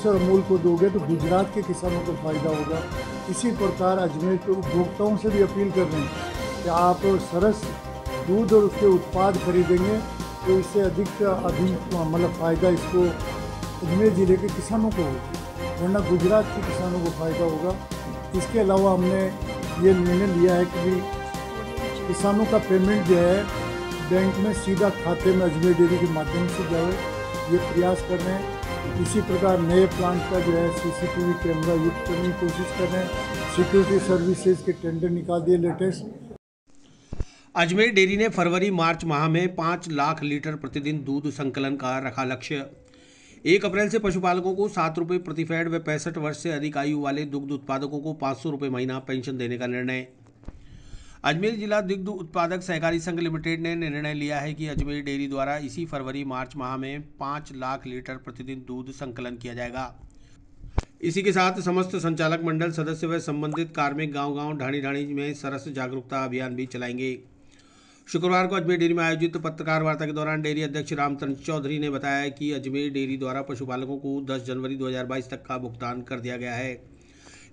Price और अमूल को दोगे तो गुजरात के किसानों को फ़ायदा होगा। इसी प्रकार अजमेर के उपभोक्ताओं से भी अपील कर रहे हैं कि आप सरस दूध और उसके उत्पाद खरीदेंगे तो इससे अधिक फ़ायदा इसको अजमेर ज़िले के किसानों को होगा, वरना गुजरात के किसानों को फ़ायदा होगा। इसके अलावा हमने ये निर्णय लिया है कि किसानों का पेमेंट जो है बैंक में सीधा खाते में अजमेर डेयरी के माध्यम से जाए, ये प्रयास कर रहे हैं। इसी प्रकार नए प्लांट का जो है CCTV कैमरा युक्त करने की कोशिश कर रहे हैं। सिक्योरिटी सर्विसेज के टेंडर निकाल दिए लेटेस्ट। अजमेर डेयरी ने फरवरी मार्च माह में 5 लाख लीटर प्रतिदिन दूध संकलन का रखा लक्ष्य। 1 अप्रैल से पशुपालकों को 7 रुपये प्रति फैट व 65 वर्ष से अधिक आयु वाले दुग्ध उत्पादकों को 500 रुपये महीना पेंशन देने का निर्णय। अजमेर जिला दुग्ध उत्पादक सहकारी संघ लिमिटेड ने निर्णय लिया है कि अजमेर डेयरी द्वारा इसी फरवरी मार्च माह में 5 लाख लीटर प्रतिदिन दूध संकलन किया जाएगा। इसी के साथ समस्त संचालक मंडल सदस्य व संबंधित कार्मिक गांव-गांव ढाणी-ढाणी में सरस जागरूकता अभियान भी चलाएंगे। शुक्रवार को अजमेर डेयरी में आयोजित पत्रकार वार्ता के दौरान डेयरी अध्यक्ष रामचंद्र चौधरी ने बताया कि अजमेर डेयरी द्वारा पशुपालकों को 10 जनवरी 2022 तक का भुगतान कर दिया गया है।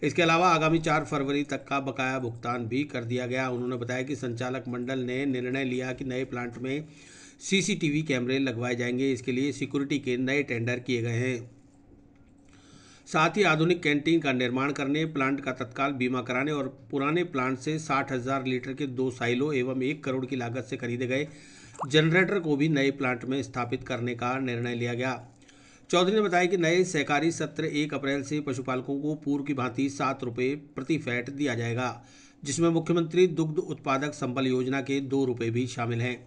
इसके अलावा आगामी 4 फरवरी तक का बकाया भुगतान भी कर दिया गया। उन्होंने बताया कि संचालक मंडल ने निर्णय लिया कि नए प्लांट में CCTV कैमरे लगवाए जाएंगे। इसके लिए सिक्योरिटी के नए टेंडर किए गए हैं। साथ ही आधुनिक कैंटीन का निर्माण करने, प्लांट का तत्काल बीमा कराने और पुराने प्लांट से 60,000 लीटर के 2 साइलो एवं 1 करोड़ की लागत से खरीदे गए जनरेटर को भी नए प्लांट में स्थापित करने का निर्णय लिया गया। चौधरी ने बताया कि नए सहकारी सत्र 1 अप्रैल से पशुपालकों को पूर्व की भांति 7 रुपये प्रति फैट दिया जाएगा, जिसमें मुख्यमंत्री दुग्ध उत्पादक संबल योजना के 2 रुपये भी शामिल हैं।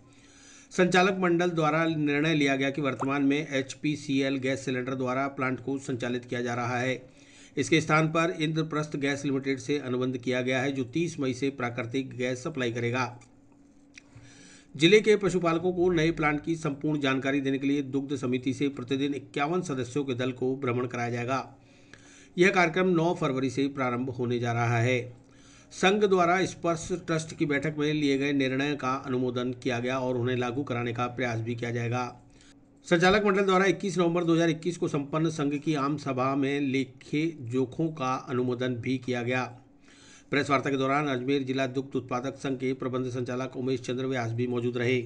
संचालक मंडल द्वारा निर्णय लिया गया कि वर्तमान में HPCL गैस सिलेंडर द्वारा प्लांट को संचालित किया जा रहा है। इसके स्थान पर इंद्रप्रस्थ गैस लिमिटेड से अनुबंध किया गया है, जो 30 मई से प्राकृतिक गैस सप्लाई करेगा। जिले के पशुपालकों को नए प्लांट की संपूर्ण जानकारी देने के लिए दुग्ध समिति से प्रतिदिन 51 सदस्यों के दल को भ्रमण कराया जाएगा। यह कार्यक्रम 9 फरवरी से प्रारंभ होने जा रहा है। संघ द्वारा स्पर्श ट्रस्ट की बैठक में लिए गए निर्णय का अनुमोदन किया गया और उन्हें लागू कराने का प्रयास भी किया जाएगा। संचालक मंडल द्वारा 21 नवंबर 2021 को संपन्न संघ की आम सभा में लेखे जोखों का अनुमोदन भी किया गया। प्रेस वार्ता के दौरान अजमेर जिला दुग्ध उत्पादक संघ के प्रबंध संचालक उमेश चंद्र व्यास भी मौजूद रहे।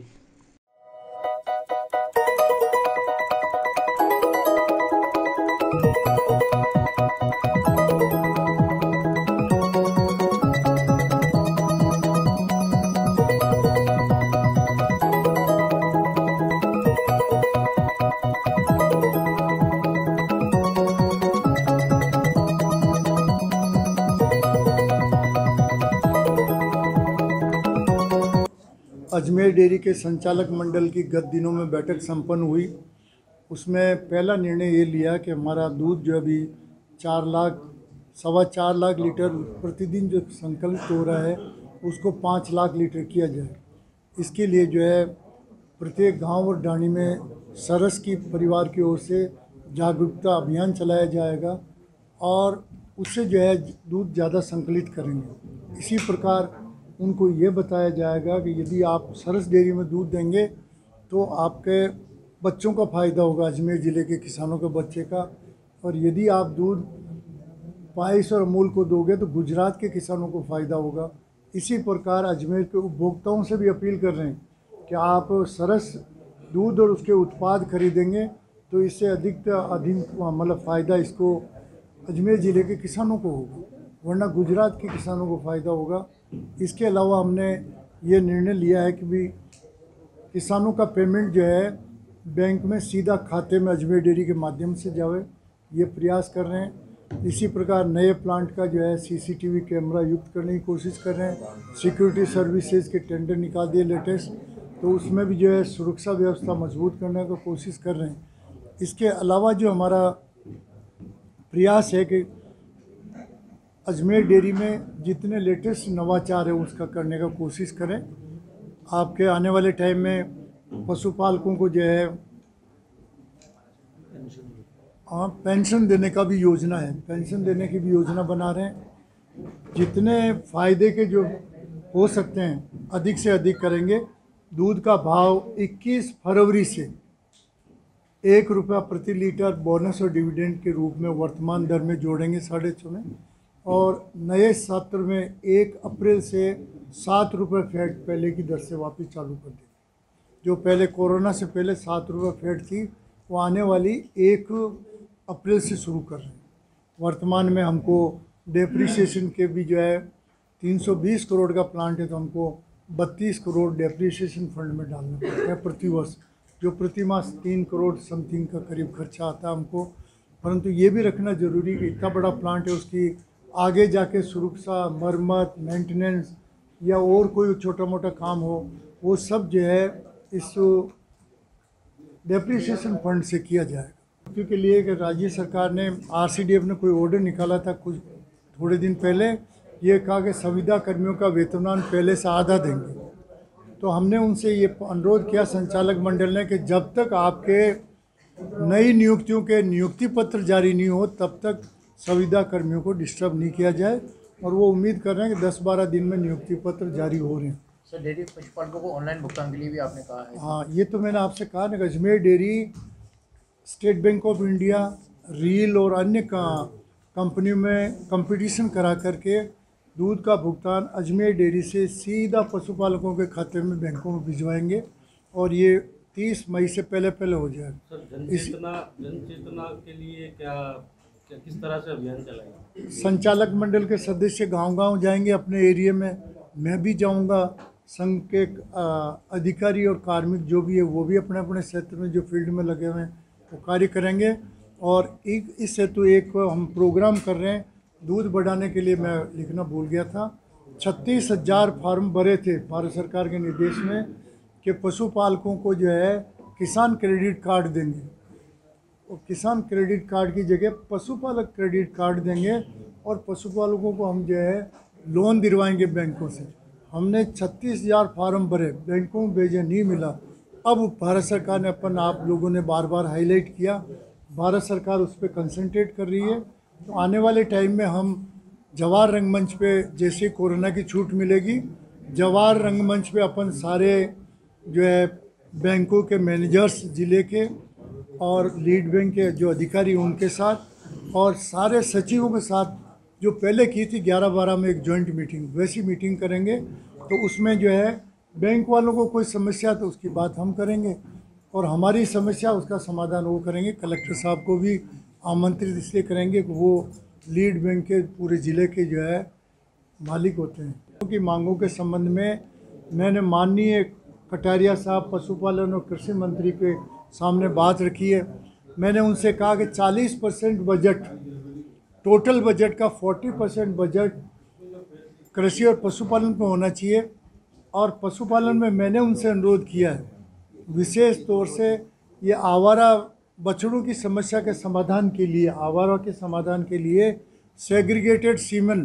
अजमेर डेयरी के संचालक मंडल की गत दिनों में बैठक संपन्न हुई। उसमें पहला निर्णय ये लिया कि हमारा दूध जो अभी 4 लाख लीटर प्रतिदिन जो संकलित हो रहा है उसको 5 लाख लीटर किया जाए। इसके लिए जो है प्रत्येक गांव और ढाणी में सरस की परिवार की ओर से जागरूकता अभियान चलाया जाएगा और उससे जो है दूध ज़्यादा संकलित करेंगे। इसी प्रकार उनको ये बताया जाएगा कि यदि आप सरस डेयरी में दूध देंगे तो आपके बच्चों का फ़ायदा होगा, अजमेर ज़िले के किसानों के बच्चे का, और यदि आप दूध पाइस और अमूल को दोगे तो गुजरात के किसानों को फ़ायदा होगा। इसी प्रकार अजमेर के उपभोक्ताओं से भी अपील कर रहे हैं कि आप सरस दूध और उसके उत्पाद खरीदेंगे तो इससे अधिक फ़ायदा इसको अजमेर ज़िले के किसानों को होगा, वरना गुजरात के किसानों को फ़ायदा होगा। इसके अलावा हमने ये निर्णय लिया है कि भी किसानों का पेमेंट जो है बैंक में सीधा खाते में अजमेर डेयरी के माध्यम से जाए, ये प्रयास कर रहे हैं। इसी प्रकार नए प्लांट का जो है CCTV कैमरा युक्त करने की कोशिश कर रहे हैं। सिक्योरिटी सर्विसेज के टेंडर निकाल दिए लेटेस्ट, तो उसमें भी जो है सुरक्षा व्यवस्था मजबूत करने की कोशिश कर रहे हैं। इसके अलावा जो हमारा प्रयास है कि अजमेर डेयरी में जितने लेटेस्ट नवाचार है उसका करने का कोशिश करें। आपके आने वाले टाइम में पशुपालकों को जो है पेंशन देने का भी योजना है, पेंशन देने की भी योजना बना रहे हैं। जितने फ़ायदे के जो हो सकते हैं अधिक से अधिक करेंगे। दूध का भाव 21 फरवरी से ₹1 प्रति लीटर बोनस और डिविडेंड के रूप में वर्तमान दर में जोड़ेंगे 6.5 में, और नए सत्र में 1 अप्रैल से ₹7 फैट पहले की दर से वापस चालू कर देंगे। जो पहले कोरोना से पहले ₹7 फैट थी, वो आने वाली 1 अप्रैल से शुरू कर रहे हैं। वर्तमान में हमको डेप्रिसिएशन के भी जो है 320 करोड़ का प्लांट है, तो हमको 32 करोड़ डेप्रिसिएशन फंड में डालना पड़ता है प्रति वर्ष, जो प्रति माह 3 करोड़ समथिंग का करीब खर्चा आता है हमको। परंतु ये भी रखना जरूरी है कि इतना बड़ा प्लांट है, उसकी आगे जाके सुरक्षा, मरम्मत, मेंटेनेंस या और कोई छोटा मोटा काम हो, वो सब जो है इस डेप्रिसिएशन फंड से किया जाएगा। क्योंकि लिए कि राज्य सरकार ने RCDF ने कोई ऑर्डर निकाला था थोड़े दिन पहले, ये कहा कि संविदा कर्मियों का वेतनमान पहले से आधा देंगे। तो हमने उनसे ये अनुरोध किया संचालक मंडल ने कि जब तक आपके नई नियुक्तियों के नियुक्ति पत्र जारी नहीं हो, तब तक संविदा कर्मियों को डिस्टर्ब नहीं किया जाए, और वो उम्मीद कर रहे हैं कि 10-12 दिन में नियुक्ति पत्र जारी हो रहे हैं। सर, डेयरी पशुपालकों को ऑनलाइन भुगतान के लिए भी आपने कहा है? हाँ, ये तो मैंने आपसे कहा ना, Ajmer dairy state bank of India, reel और अन्य कंपनियों में कंपटीशन करा करके दूध का भुगतान अजमेर डेयरी से सीधा पशुपालकों के खाते में बैंकों में भिजवाएंगे, और ये 30 मई से पहले हो जाएगा। सर, जनचेतना के लिए क्या किस तरह से अभियान चलाएंगे? संचालक मंडल के सदस्य गांव-गांव जाएंगे अपने एरिया में, मैं भी जाऊंगा, संघ के अधिकारी और कार्मिक जो भी है वो भी अपने अपने क्षेत्र में जो फील्ड में लगे हुए हैं वो कार्य करेंगे। और इस हेतु एक हम प्रोग्राम कर रहे हैं दूध बढ़ाने के लिए। मैं लिखना भूल गया था, 36,000 फार्म भरे थे भारत सरकार के निर्देश में कि पशुपालकों को जो है किसान क्रेडिट कार्ड देंगे, और किसान क्रेडिट कार्ड की जगह पशुपालक क्रेडिट कार्ड देंगे, और पशुपालकों को हम जो है लोन दिलवाएंगे बैंकों से। हमने 36,000 फार्म भरे, बैंकों में भेजे, नहीं मिला। अब भारत सरकार ने आप लोगों ने बार बार हाईलाइट किया, भारत सरकार उस पर कंसंट्रेट कर रही है। तो आने वाले टाइम में हम जवाहर रंगमंच पे, जैसे कोरोना की छूट मिलेगी, जवाहर रंगमंच पे अपन सारे जो है बैंकों के मैनेजर्स ज़िले के और लीड बैंक के जो अधिकारी उनके साथ, और सारे सचिवों के साथ, जो पहले की थी 11-12 में एक जॉइंट मीटिंग, वैसी मीटिंग करेंगे। तो उसमें जो है बैंक वालों को कोई समस्या तो उसकी बात हम करेंगे, और हमारी समस्या उसका समाधान वो करेंगे। कलेक्टर साहब को भी आमंत्रित इसलिए करेंगे कि वो लीड बैंक के पूरे ज़िले के जो है मालिक होते हैं। क्योंकि मांगों के संबंध में मैंने माननीय कटारिया साहब, पशुपालन और कृषि मंत्री के सामने बात रखी है। मैंने उनसे कहा कि 40% बजट, टोटल बजट का 40% बजट कृषि और पशुपालन पर होना चाहिए। और पशुपालन में मैंने उनसे अनुरोध किया है, विशेष तौर से ये आवारा बछड़ों की समस्या के समाधान के लिए, आवारा के समाधान के लिए सेग्रीगेटेड सीमेन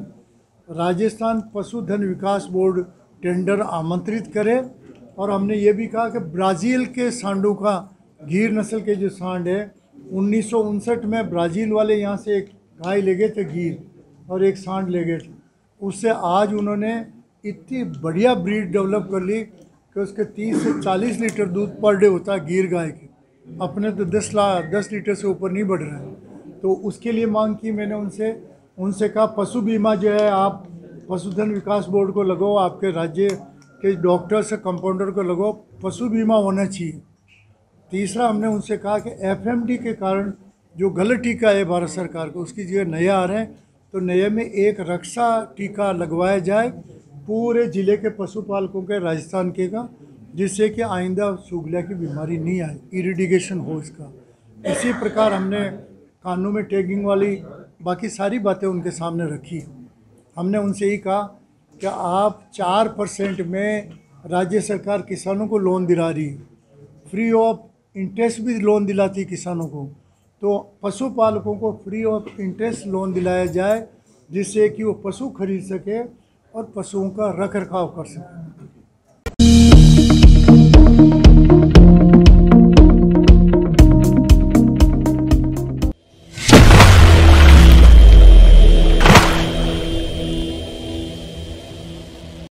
राजस्थान पशुधन विकास बोर्ड टेंडर आमंत्रित करे। और हमने ये भी कहा कि ब्राज़ील के सांडों का, गीर नस्ल के जो सांड है, 1959 में ब्राज़ील वाले यहाँ से एक गाय ले गए थे गिर, और एक सांड ले गए थे। उससे आज उन्होंने इतनी बढ़िया ब्रीड डेवलप कर ली कि उसके 30 से 40 लीटर दूध पर डे होता है गिर गाय के। अपने तो 10 लीटर से ऊपर नहीं बढ़ रहा है। तो उसके लिए मांग की मैंने उनसे कहा पशु बीमा जो है आप पशुधन विकास बोर्ड को लगाओ, आपके राज्य के डॉक्टर से कंपाउंडर को लगाओ, पशु बीमा होना चाहिए। तीसरा हमने उनसे कहा कि FMD के कारण जो गलत टीका है भारत सरकार को, उसकी जगह नया आ रहे हैं, तो नए में एक रक्षा टीका लगवाया जाए पूरे ज़िले के पशुपालकों के, राजस्थान के का, जिससे कि आइंदा सूगलिया की बीमारी नहीं आए, इरिडिगेशन हो इसका। इसी प्रकार हमने कानून में टैगिंग वाली बाकी सारी बातें उनके सामने रखी। हमने उनसे ही कहा कि आप 4% में राज्य सरकार किसानों को लोन दिला रही है, फ्री ऑफ इंटरेस्ट भी लोन दिलाती किसानों को, तो पशुपालकों को फ्री ऑफ इंटरेस्ट लोन दिलाया जाए, जिससे कि वो पशु खरीद सके और पशुओं का रख रखाव कर सकें।